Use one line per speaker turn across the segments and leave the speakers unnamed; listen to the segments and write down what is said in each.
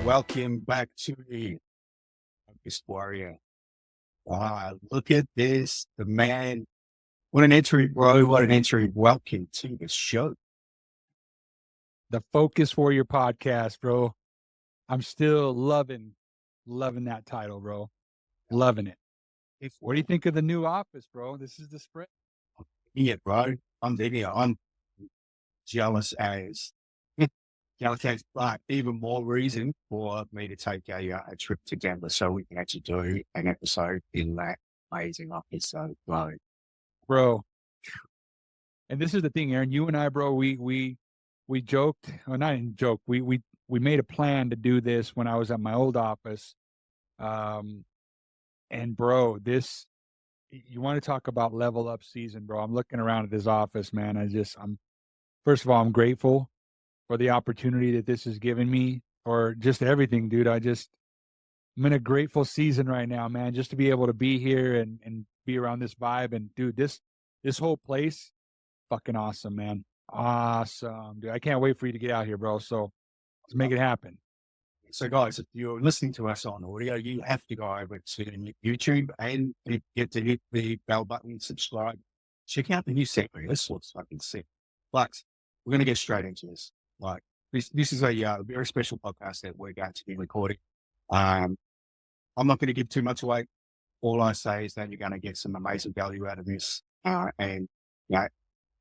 Welcome back to the Focused Warrior. Look at this. The man. What an entry, bro. What an entry. Welcome to the show.
The Focus Warrior podcast, bro. I'm still loving that title, bro. Loving it. What do you think of the new office, bro? This is the sprint.
Yeah, bro. I'm digging it. I'm jealous as but even more reason for me to take a trip to Denver so we can actually do an episode in that amazing office. So,
bro. And this is the thing, Aaron. You and I, bro, we joked, or not even joke. We made a plan to do this when I was at my old office. And bro, you want to talk about level up season, bro. I'm looking around at this office, man. First of all, I'm grateful for the opportunity that this has given me, or just everything, dude. I'm in a grateful season right now, man, just to be able to be here and be around this vibe. And dude, this whole place, fucking awesome, man. Awesome, dude. I can't wait for you to get out here, bro. So let's make it happen.
So guys, if you're listening to us on audio, you have to go over to YouTube and get to hit the bell button, subscribe, check out the new segment. This looks fucking sick. But we're going to get straight into this. Like this is a very special podcast that we're going to be recording. I'm not going to give too much away. All I say is that you're going to get some amazing value out of this, and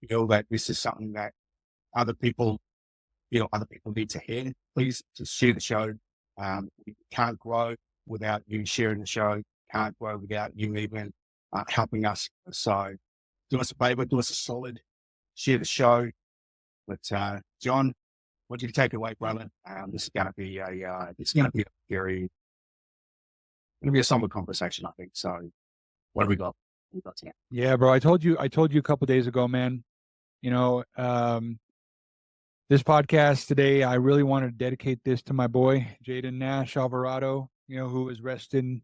feel that this is something that other people need to hear. Please just share the show. We can't grow without you sharing the show. Can't grow without you even helping us. So do us a favor, do us a solid, share the show. But John, what do you take away, brother? This is going to be a somber conversation, I think. So what do we got?
Yeah, bro. I told you a couple of days ago, man. This podcast today, I really wanted to dedicate this to my boy, Jayden Nash Alvarado, who is resting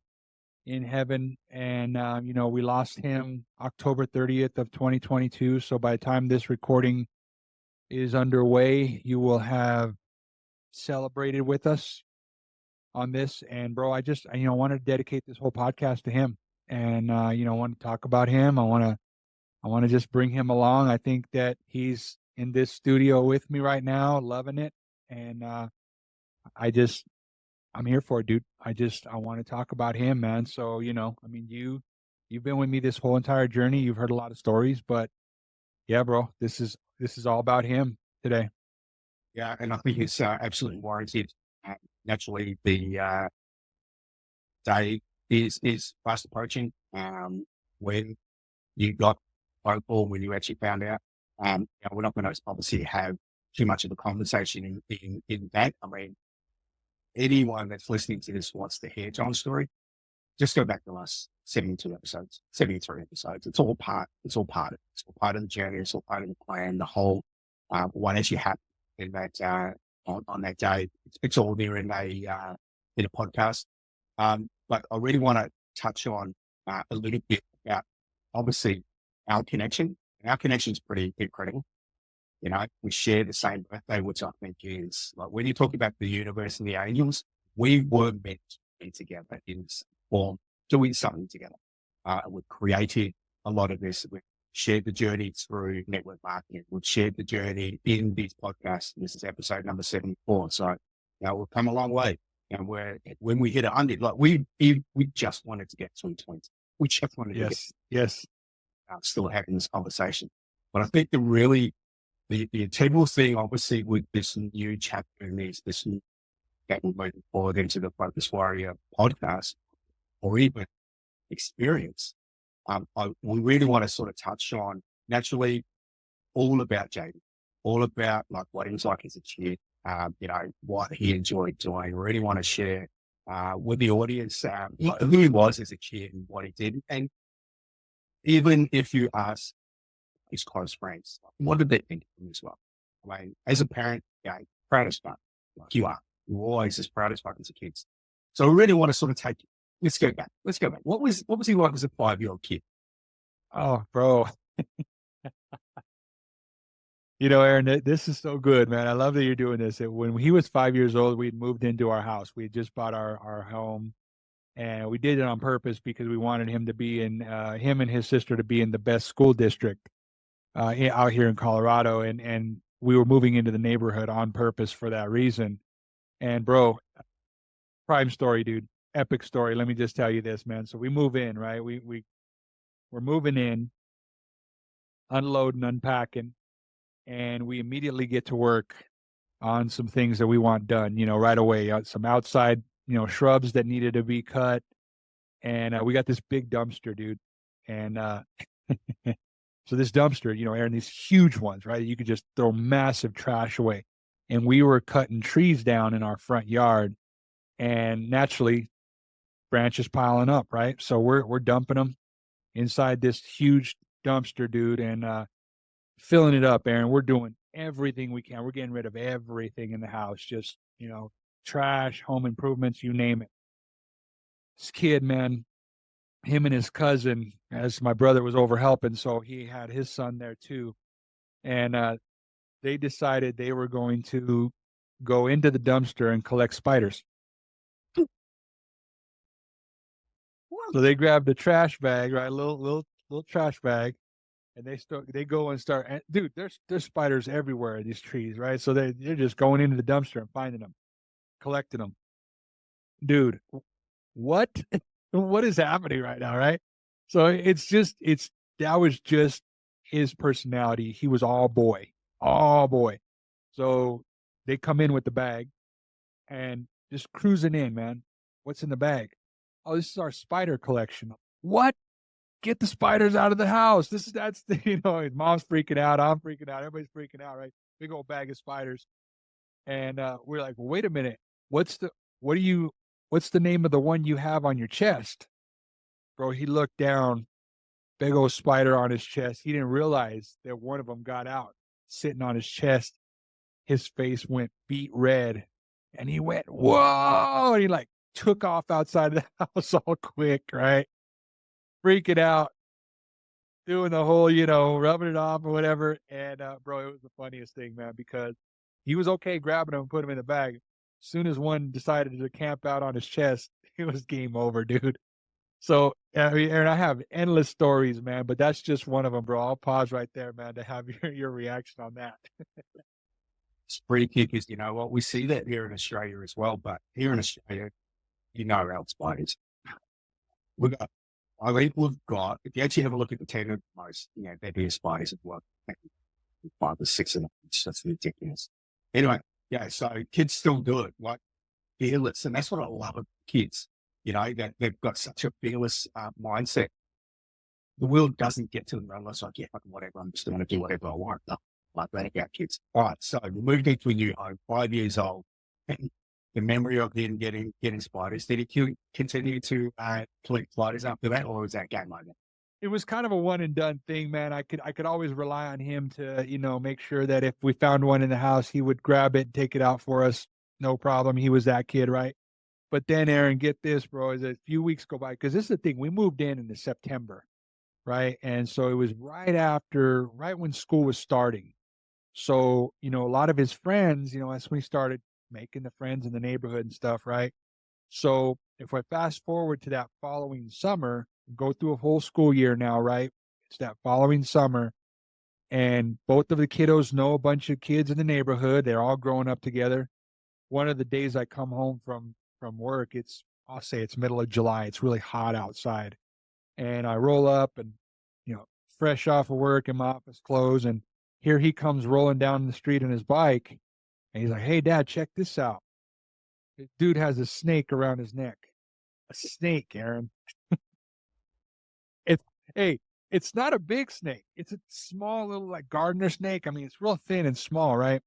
in heaven. And, we lost him October 30th of 2022. So by the time this recording is underway, you will have celebrated with us on this. And bro, I wanted to dedicate this whole podcast to him, and, I want to talk about him. I want to just bring him along. I think that he's in this studio with me right now, loving it. And I'm here for it, dude. I want to talk about him, man. So, you've been with me this whole entire journey. You've heard a lot of stories, but yeah, bro, this is all about him today.
Yeah, and I think it's absolutely warranted. Naturally, the day is fast approaching. When you got phone call, when you actually found out, we're not going to obviously have too much of a conversation in that. I mean, anyone that's listening to this wants to hear John's story, just go back to the last 73 episodes. It's all part of the journey. It's all part of the plan. The whole what actually happened in that on that day. It's all there in a podcast. But I really want to touch on a little bit about obviously our connection. Our connection is pretty incredible. We share the same birthday, which I think is like when you talk about the universe and the angels, we were meant to be together in some form, doing something together. We've created a lot of this. We've shared the journey through network marketing. We've shared the journey in these podcasts. This is episode number 74. So we've come a long way. And when we hit 100, like we just wanted to get through 20. We just wanted to get still having this conversation. But I think the integral thing, obviously, with this new chapter and this new that we're moving forward into the Focus Warrior podcast or even experience, we really want to sort of touch on naturally all about Jayden, all about like what he was like as a kid, what he enjoyed doing. Really want to share with the audience who he was as a kid and what he did. And even if you ask his close friends, what did they think of him as well? I mean, as a parent, proud as fuck, like you are. You're always as proud as fuck as a kid. So we really want to sort of take, let's go back. What was he like as a 5-year-old kid?
Oh, bro. Aaron, this is so good, man. I love that you're doing this. When he was 5 years old, we'd moved into our house. We had just bought our home, and we did it on purpose because we wanted him to be in him and his sister to be in the best school district out here in Colorado, and we were moving into the neighborhood on purpose for that reason. And bro, prime story, dude, epic story. Let me just tell you this, man. So we move in, right? We're moving in, unloading, unpacking, and we immediately get to work on some things that we want done, right away. Some outside, shrubs that needed to be cut, and we got this big dumpster, dude. And so this dumpster, Aaron, these huge ones, right? You could just throw massive trash away. And we were cutting trees down in our front yard, and naturally, branches piling up, right? So we're dumping them inside this huge dumpster, dude, and filling it up, Aaron. We're doing everything we can. We're getting rid of everything in the house, just, trash, home improvements, you name it. This kid, man, him and his cousin, as my brother was over helping, so he had his son there too. And they decided they were going to go into the dumpster and collect spiders. So they grabbed a trash bag, right? Little trash bag, and they go and start, and dude, there's spiders everywhere in these trees, right? So they're just going into the dumpster and finding them, collecting them. Dude, what what is happening right now, right? So it's that was just his personality. He was all boy, all boy. So they come in with the bag and just cruising in, man. What's in the bag? Oh, this is our spider collection. What? Get the spiders out of the house. That's the, his mom's freaking out. I'm freaking out. Everybody's freaking out, right? Big old bag of spiders. And we're like, well, wait a minute. What's the what do you what's the name of the one you have on your chest? Bro, he looked down, big old spider on his chest. He didn't realize that one of them got out, sitting on his chest. His face went beet red, and he went, whoa! And he like took off outside of the house all quick, right? Freaking out, doing the whole, rubbing it off or whatever. And bro, it was the funniest thing, man, because he was okay grabbing him and put him in the bag. As soon as one decided to camp out on his chest, it was game over, dude. So, I mean, Aaron, I have endless stories, man, but that's just one of them, bro. I'll pause right there, man, to have your reaction on that.
It's pretty kickers, you know what? We see that here in Australia as well, but here in Australia, our spiders. We've got, I think we've got, if you actually have a look at the 10 of the most, deadliest spiders of what, 5 or 6 of them, that's ridiculous. Anyway, yeah, so kids still do it, like fearless. And that's what I love about kids, that they've got such a fearless mindset. The world doesn't get to them unless like, yeah, fucking whatever, I'm just going to do whatever I want. No, like that about kids. All right, so we moved into a new home, 5 years old. And the memory of him getting spiders, did he continue to collect spiders after that, or was that game over?
It was kind of a one and done thing, man. I could always rely on him to, make sure that if we found one in the house, he would grab it, take it out for us. No problem. He was that kid, right? But then, Aaron, get this, bro, as a few weeks go by, because this is the thing. We moved in the September, right? And so it was right when school was starting. So, a lot of his friends, that's when he started making the friends in the neighborhood and stuff, right? So if I fast forward to that following summer, go through a whole school year now, right? It's that following summer, and both of the kiddos know a bunch of kids in the neighborhood. They're all growing up together. One of the days I come home from work, I'll say it's middle of July. It's really hot outside, and I roll up and fresh off of work in my office clothes, and here he comes rolling down the street on his bike, and he's like, "Hey, Dad, check this out." The dude has a snake around his neck. A snake, Aaron. It's hey, it's not a big snake. It's a small little like gardener snake. I mean, it's real thin and small, right?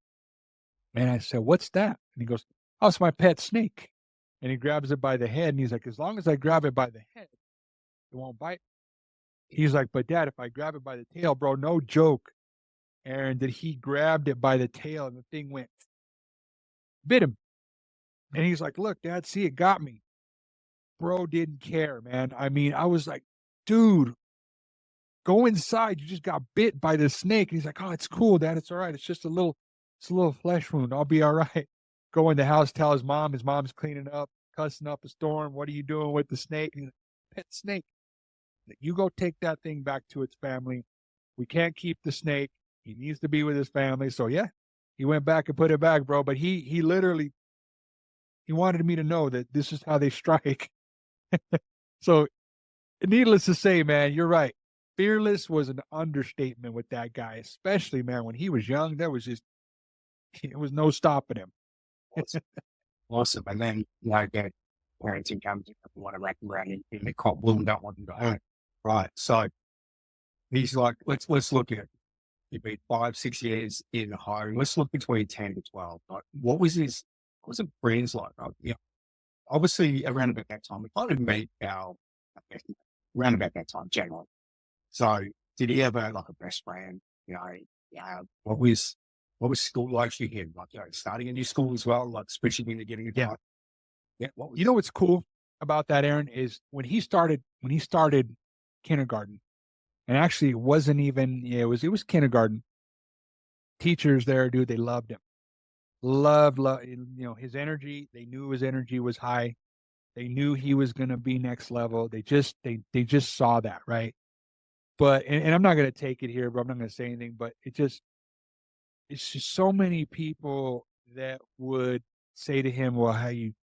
And I said, "What's that?" And he goes, "Oh, it's my pet snake." And he grabs it by the head, and he's like, "As long as I grab it by the head, it won't bite." He's like, "But Dad, if I grab it by the tail, bro, no joke." Aaron, that he grabbed it by the tail, and the thing went bit him. And he's like, "Look, Dad, see, it got me." Bro didn't care, man. I mean, I was like, dude, go inside. You just got bit by this snake. And he's like, oh, it's cool, Dad. It's all right. It's a little flesh wound. I'll be all right. Go in the house, tell his mom. His mom's cleaning up, cussing up a storm. What are you doing with the snake? And he's like, pet snake. You go take that thing back to its family. We can't keep the snake. He needs to be with his family. So yeah, he went back and put it back, bro. But he literally he wanted me to know that this is how they strike. So needless to say, man, you're right. Fearless was an understatement with that guy, especially, man, when he was young. There was just it was no stopping him.
Awesome. Awesome. And then, get parenting comes in, want to wrap around in the cop blue and don't want them to home. Right. So he's like, let's look at, you've been 5-6 years in home. Let's look between 10 to 12. Like, what was it friends like? Obviously around about that time, we kind of meet around about that time, generally. So did he have like a best friend? What was school like for him? Like, starting a new school as well, like switching into getting a
Yeah.
Yeah. What was
You know what's cool about that, Aaron, is when he started kindergarten, and actually it wasn't even it was kindergarten. Teachers there, dude, they loved him. Love, his energy. They knew his energy was high. They knew he was gonna be next level. They just saw that, right? But and I'm not gonna take it here, but I'm not gonna say anything, but it's just so many people that would say to him, well, hey,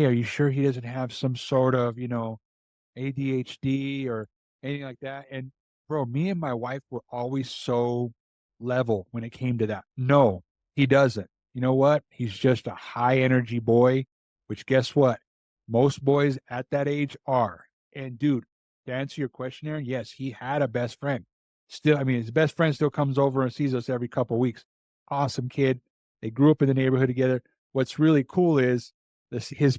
are you sure he doesn't have some sort of, ADHD or anything like that? And bro, me and my wife were always so level when it came to that. No, he doesn't. You know what? He's just a high energy boy, which guess what? Most boys at that age are. And dude, to answer your question, Aaron, yes, he had a best friend. Still, I mean, his best friend still comes over and sees us every couple of weeks. Awesome kid. They grew up in the neighborhood together. What's really cool is his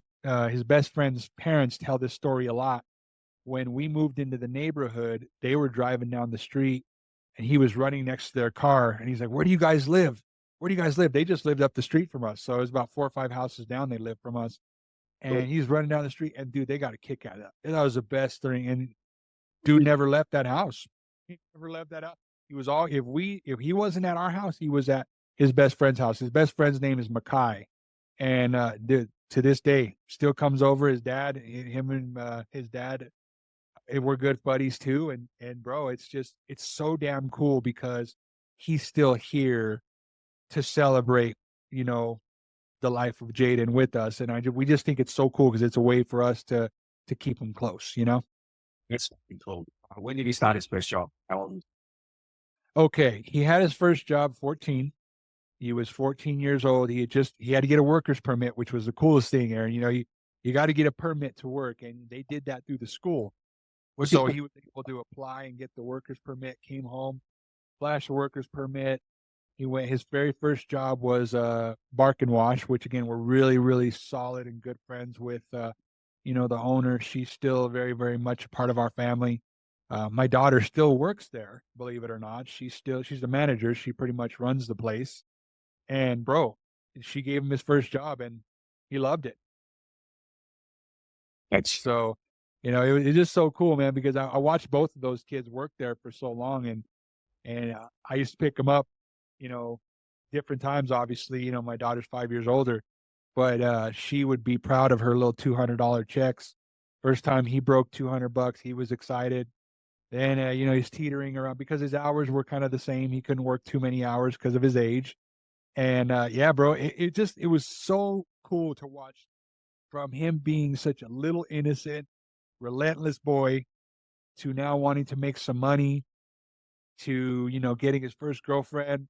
best friend's parents tell this story a lot. When we moved into the neighborhood, they were driving down the street and he was running next to their car and he's like, where do you guys live? Where do you guys live? They just lived up the street from us. So it was about 4 or 5 houses down they lived from us. And he's running down the street and dude, they got a kick out of that. That was the best thing. And dude never left that house. He never left that house. He was all if he wasn't at our house, he was at his best friend's house. His best friend's name is Makai. And dude, to this day, still comes over. His dad, him and his dad, we're good buddies too. And bro, it's so damn cool because he's still here to celebrate, the life of Jayden with us. And we just think it's so cool because it's a way for us to keep him close.
That's fucking cool. When did he start his first job? How old?
Okay, he had his first job 14. He was 14 years old. He had to get a worker's permit, which was the coolest thing, Aaron. You got to get a permit to work, and they did that through the school. So he was able to apply and get the worker's permit. Came home, flashed a worker's permit. His very first job was Bark and Wash, which again we're really really solid and good friends with. The owner. She's still very very much a part of our family. My daughter still works there, believe it or not. She's the manager. She pretty much runs the place. And bro, she gave him his first job, and he loved it.
That's
So, it's just so cool, man. Because I watched both of those kids work there for so long, and I used to pick them up, you know, different times. Obviously, my daughter's 5 years older, but she would be proud of her little $200 checks. First time he broke $200, he was excited. Then, he's teetering around because his hours were kind of the same. He couldn't work too many hours because of his age. And yeah, bro, it was so cool to watch from him being such a little innocent, relentless boy to now wanting to make some money to, getting his first girlfriend.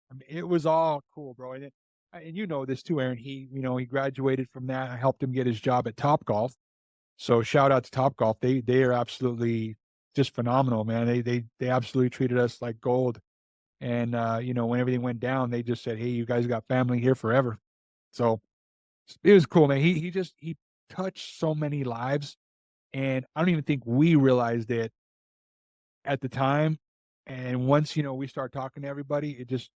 I mean, it was all cool, bro. And you know this too, Aaron. He graduated from that. I helped him get his job at Top Golf. So shout out to Top Golf. They are absolutely just phenomenal, man. They absolutely treated us like gold. And when everything went down, they just said, "Hey, you guys got family here forever." So it was cool, man. He touched so many lives, and I don't even think we realized it at the time. And once we start talking to everybody, it just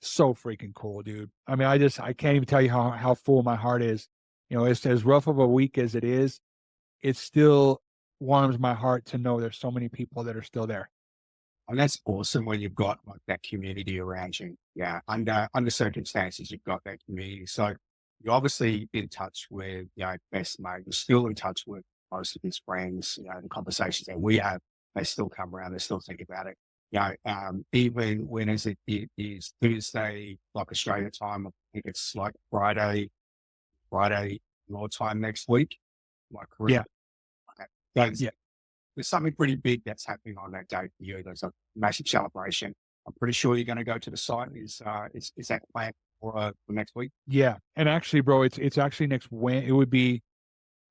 so freaking cool, dude. I mean, I can't even tell you how full my heart is. It's as rough of a week as it is. It's still warms my heart to know there's so many people that are still there.
And that's awesome when you've got like that community around you. Yeah. Under circumstances, you've got that community. So you're obviously in touch with, best mate. You're still in touch with most of his friends, the conversations that we have, they still come around, they still think about it. Even when it is Thursday, like Australia time, I think it's like Friday your time next week. Like,
Yeah.
okay. Those
Yeah.
there's something pretty big that's happening on that day for you. There's a massive celebration. I'm pretty sure you're going to go to the site. Is that planned for next week?
Yeah. And actually, bro, it's actually next It would be,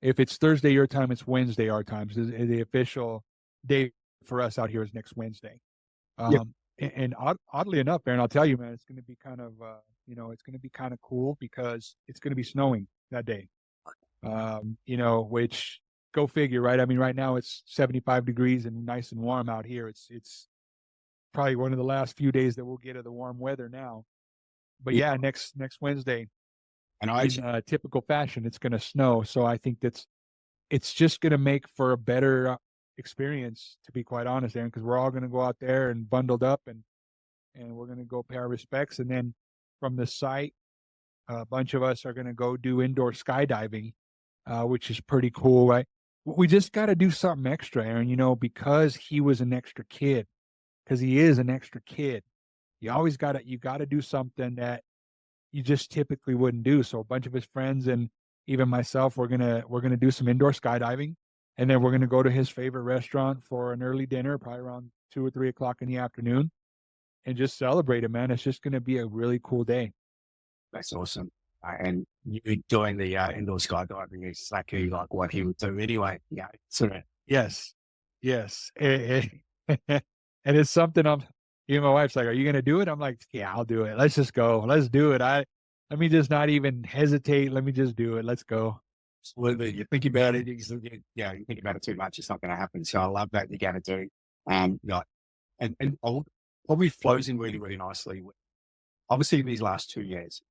if it's Thursday your time, it's Wednesday our time. So the official day for us out here is next Wednesday.
Yeah,
And oddly enough, Aaron, I'll tell you, man, it's going to be kind of, it's going to be kind of cool because it's going to be snowing that day. Which, go figure, right? I mean, right now it's 75 degrees and nice and warm out here. It's probably one of the last few days that we'll get of the warm weather now. But
yeah.
yeah, next Wednesday,
And I
in
actually,
typical fashion, it's going to snow. So I think it's just going to make for a better experience, to be quite honest, Aaron, because we're all going to go out there and bundled up, and we're going to go pay our respects. And then from the site, a bunch of us are going to go do indoor skydiving, which is pretty cool, right? We just got to do something extra, Aaron, because he was an extra kid, because he is an extra kid. You got to do something that you just typically wouldn't do. So a bunch of his friends and even myself, we're gonna do some indoor skydiving, and then we're gonna go to his favorite restaurant for an early dinner, probably around 2 or 3 o'clock in the afternoon, and just celebrate it, man. It's just gonna be a really cool day.
that's awesome. And you doing the indoor skydiving is exactly like what he would do anyway. Yeah, sort of.
Yes, yes, and it's something Even my wife's like, "Are you gonna do it?" I'm like, "Yeah, I'll do it. Let's just go. Let's do it. Let me just not even hesitate. Let me just do it. Let's go."
Absolutely. You think about it, you think about it too much, it's not going to happen. So I love that you're going to do. Um, you know, and probably flows in really, really nicely. Obviously, these last 2 years,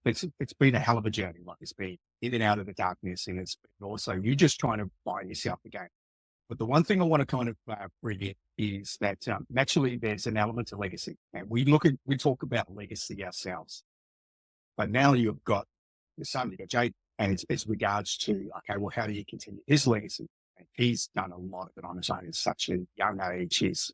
it's been a hell of a journey. Like it's been in and out of the darkness, and it's been also you just trying to find yourself again. But the one thing I want to kind of bring in is that naturally there's an element of legacy, and we talk about legacy ourselves, but now you've got your son, you've got Jade, and it's regards to okay, well, how do you continue his legacy? And he's done a lot of it on his own at such a young age. He's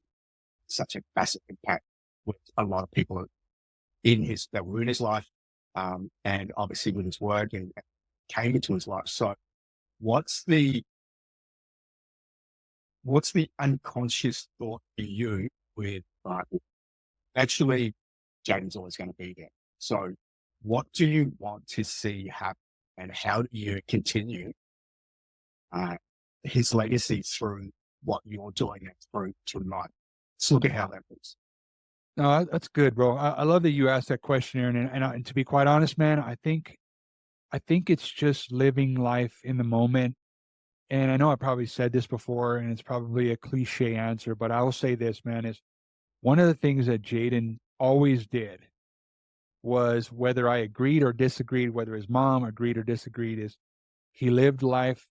such a massive impact with a lot of people that were in his life, and obviously with his work and came into his life. So, what's the unconscious thought for you with actually Jaden's always going to be there. So, what do you want to see happen, and how do you continue uh, his legacy through what you're doing and through tonight? Let's look at how that looks.
No, that's good, bro. I love that you asked that question, Aaron. And to be quite honest, man, I think it's just living life in the moment. And I know I probably said this before, and it's probably a cliche answer, but I will say this, man, is one of the things that Jayden always did was, whether I agreed or disagreed, whether his mom agreed or disagreed, is he lived life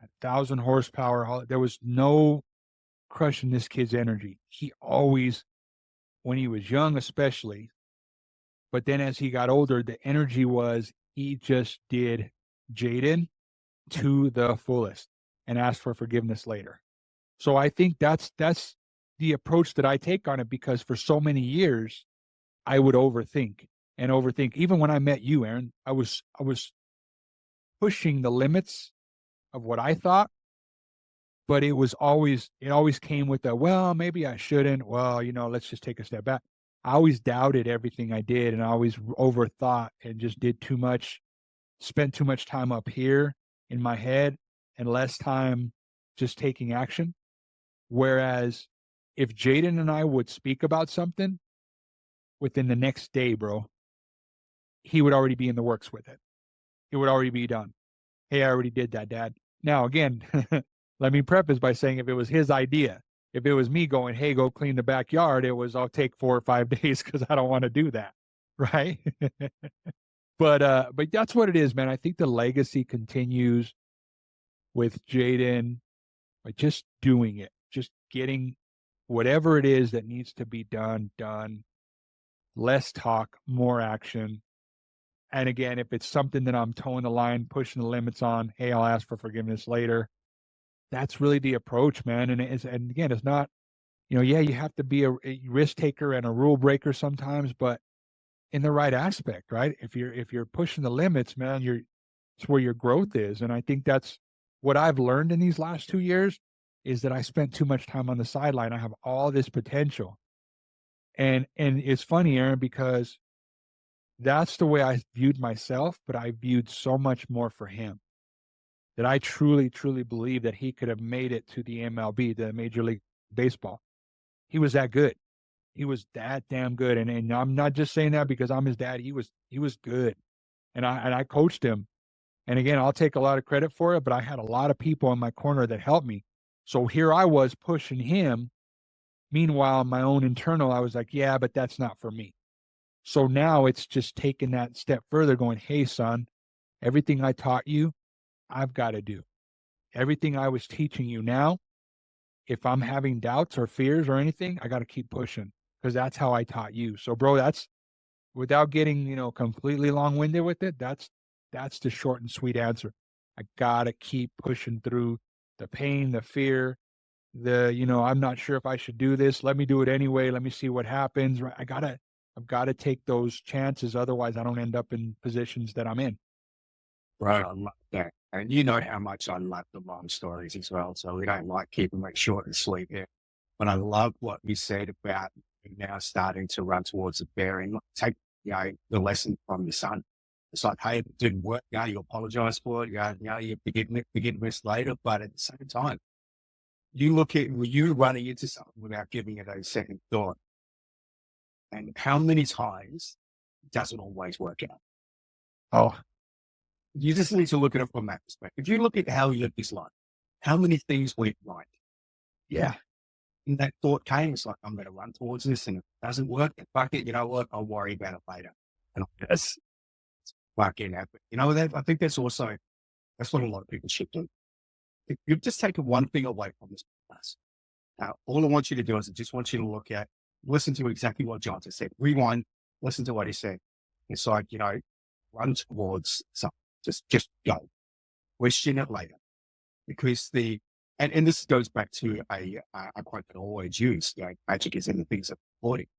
at 1,000 horsepower. There was no crushing this kid's energy. He always, when he was young, especially, but then as he got older, the energy was he just did Jayden to the fullest and asked for forgiveness later. So I think that's the approach that I take on it, because for so many years I would overthink and overthink. Even when I met you, Aaron, I was pushing the limits of what I thought, but it always came with a, well, maybe I shouldn't. Well, let's just take a step back. I always doubted everything I did, and I always overthought and just did too much, spent too much time up here in my head and less time just taking action. Whereas if Jayden and I would speak about something within the next day, bro, he would already be in the works with it. It would already be done. Hey, I already did that, Dad. Now, again, let me preface by saying, if it was his idea, if it was me going, hey, go clean the backyard, it was, I'll take 4 or 5 days because I don't want to do that. Right. But that's what it is, man. I think the legacy continues with Jayden, like just doing it, just getting whatever it is that needs to be done, less talk, more action. And again, if it's something that I'm towing the line, pushing the limits on, hey, I'll ask for forgiveness later. That's really the approach, man. And again, it's not, yeah, you have to be a risk taker and a rule breaker sometimes, but in the right aspect, right? If you're pushing the limits, man, it's where your growth is. And I think that's what I've learned in these last 2 years is that I spent too much time on the sideline. I have all this potential. And it's funny, Aaron, because that's the way I viewed myself, but I viewed so much more for him that I truly, truly believe that he could have made it to the MLB, the Major League Baseball. He was that good. He was that damn good. And I'm not just saying that because I'm his dad. He was good. And I coached him. And again, I'll take a lot of credit for it, but I had a lot of people in my corner that helped me. So here I was pushing him. Meanwhile, my own internal, I was like, yeah, but that's not for me. So now it's just taking that step further, going, hey, son, everything I taught you, I've got to do. Everything I was teaching you now, if I'm having doubts or fears or anything, I got to keep pushing because that's how I taught you. So, bro, that's without getting, completely long winded with it. That's the short and sweet answer. I got to keep pushing through the pain, the fear, I'm not sure if I should do this. Let me do it anyway. Let me see what happens. Right. I've got to take those chances. Otherwise I don't end up in positions that I'm in.
Right, I love that. And you know how much I love the long stories as well. So we don't like keeping it short and sweet here. But I love what you said about now starting to run towards the bearing. Take, the lesson from your son. It's like, hey, if it didn't work, you apologize for it. You forgive this later. But at the same time, you look at you running into something without giving it a second thought. And how many times does it always work out?
Oh,
You just need to look at it from that perspective. If you look at how you live this life, how many things went right?
yeah.
And that thought came, it's like, I'm going to run towards this and if it doesn't work, fuck it, you know what? I'll worry about it later. And I'll just fucking happen. I think that's what a lot of people should do. If you've just taken one thing away from this class, now all I want you to do is I just want you to listen to exactly what John just said. Rewind, listen to what he said. It's like, run towards something. Just go. Question it later. Because and this goes back to a quote that I always use, magic is in the things of the body.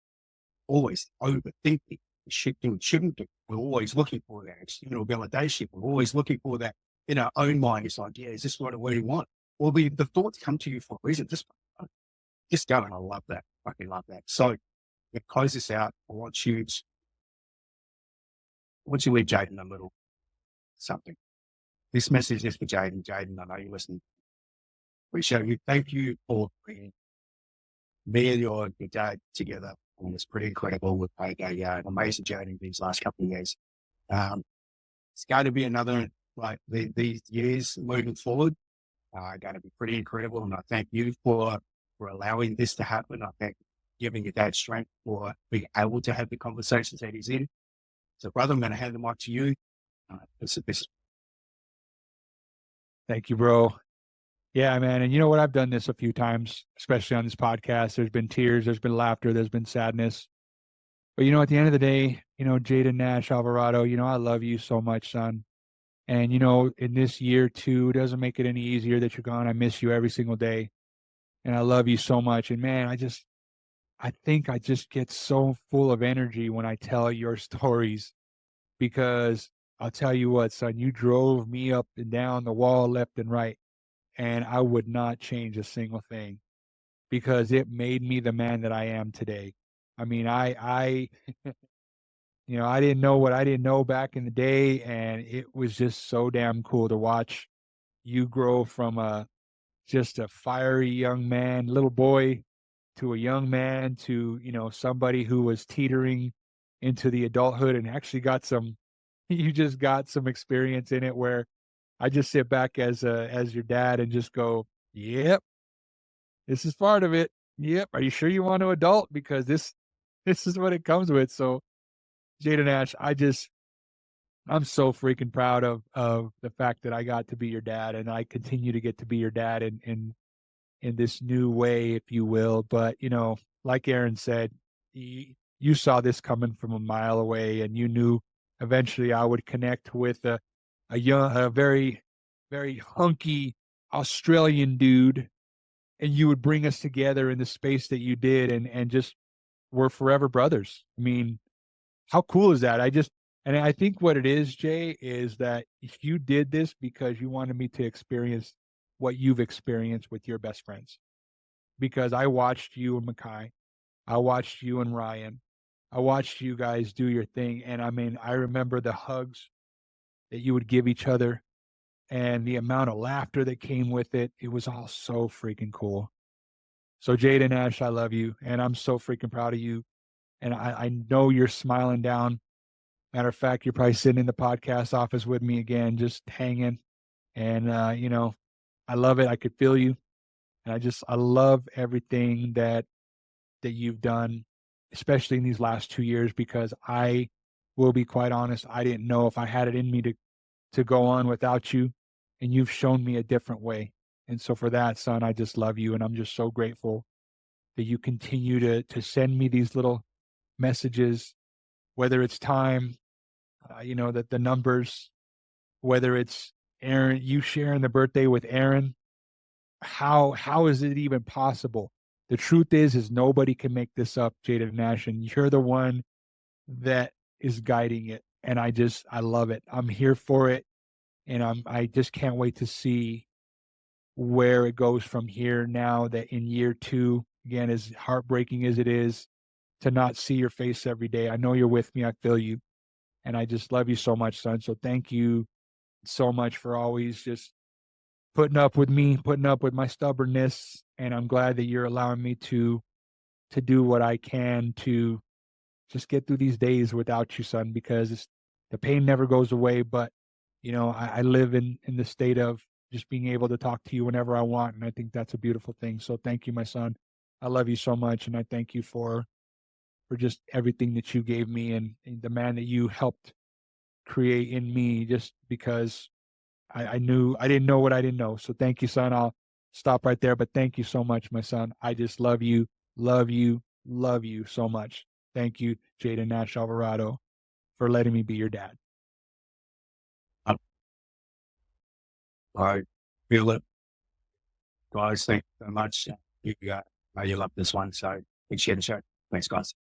Always overthinking shit you shouldn't do. We're always looking for that external validation. We're always looking for that in our own mind. It's like, is this what I really want? Well, the thoughts come to you for a reason. Just go, and I love that. Fucking love that. So to close this out, I want you to leave Jayden a little something. This message is for Jayden. Jayden, I know you listen. Appreciate you. Thank you for bringing me and your dad together. And it's pretty incredible. We've had an amazing journey these last couple of years. It's going to be another, these years moving forward, going to be pretty incredible. And I thank you for allowing this to happen. I thank giving your dad strength for being able to have the conversations that he's in. So, brother, I'm going to hand the mic to you.
Thank you, bro. Yeah, man. And you know what? I've done this a few times, especially on this podcast. There's been tears, there's been laughter, there's been sadness. But at the end of the day, Jayden Nash Alvarado, I love you so much, son. And in this year too, it doesn't make it any easier that you're gone. I miss you every single day. And I love you so much. And man, I think I just get so full of energy when I tell your stories because I'll tell you what, son, you drove me up and down the wall, left and right. And I would not change a single thing because it made me the man that I am today. I mean, I I didn't know what I didn't know back in the day, and it was just so damn cool to watch you grow from just a fiery young man, little boy, to a young man, to somebody who was teetering into the adulthood and actually got some. You just got some experience in it where I just sit back as your dad and just go, "Yep, this is part of it. Yep, are you sure you want to adult because this is what it comes with." So, Jayden Nash, I'm so freaking proud of the fact that I got to be your dad, and I continue to get to be your dad in this new way, if you will. But like Aaron said, you saw this coming from a mile away, and you knew eventually I would connect with a very, very hunky Australian dude, and you would bring us together in the space that you did, and just we're forever brothers. I mean, how cool is that? And I think what it is, Jay, is that you did this because you wanted me to experience what you've experienced with your best friends. Because I watched you and Makai, I watched you and Ryan, I watched you guys do your thing. And I mean, I remember the hugs that you would give each other and the amount of laughter that came with it. It was all so freaking cool. So, Jayden Nash, I love you. And I'm so freaking proud of you. And I know you're smiling down. Matter of fact, you're probably sitting in the podcast office with me again, just hanging. And, I love it. I could feel you. And I love everything that you've done, especially in these last 2 years, because I will be quite honest, I didn't know if I had it in me to go on without you. And you've shown me a different way. And so for that, son, I just love you. And I'm just so grateful that you continue to send me these little messages, whether it's time, that the numbers, whether it's Aaron, you sharing the birthday with Aaron. How is it even possible? The truth is nobody can make this up, Jayden Nash, and you're the one that is guiding it. And I love it. I'm here for it. And I just can't wait to see where it goes from here now that in year 2, again, as heartbreaking as it is to not see your face every day. I know you're with me. I feel you. And I just love you so much, son. So thank you so much for always just putting up with me, putting up with my stubbornness. And I'm glad that you're allowing me to do what I can to just get through these days without you, son, because the pain never goes away. But I live in the state of just being able to talk to you whenever I want, and I think that's a beautiful thing. So thank you, my son. I love you so much, and I thank you for just everything that you gave me and the man that you helped create in me. Just because I didn't know what I didn't know. So thank you, son. I'll stop right there. But thank you so much, my son. I just love you, love you, love you so much. Thank you, Jayden Nash Alvarado, for letting me be your dad.
I feel it, guys. Thank you so much. You love this one, so appreciate the show. Thanks, guys.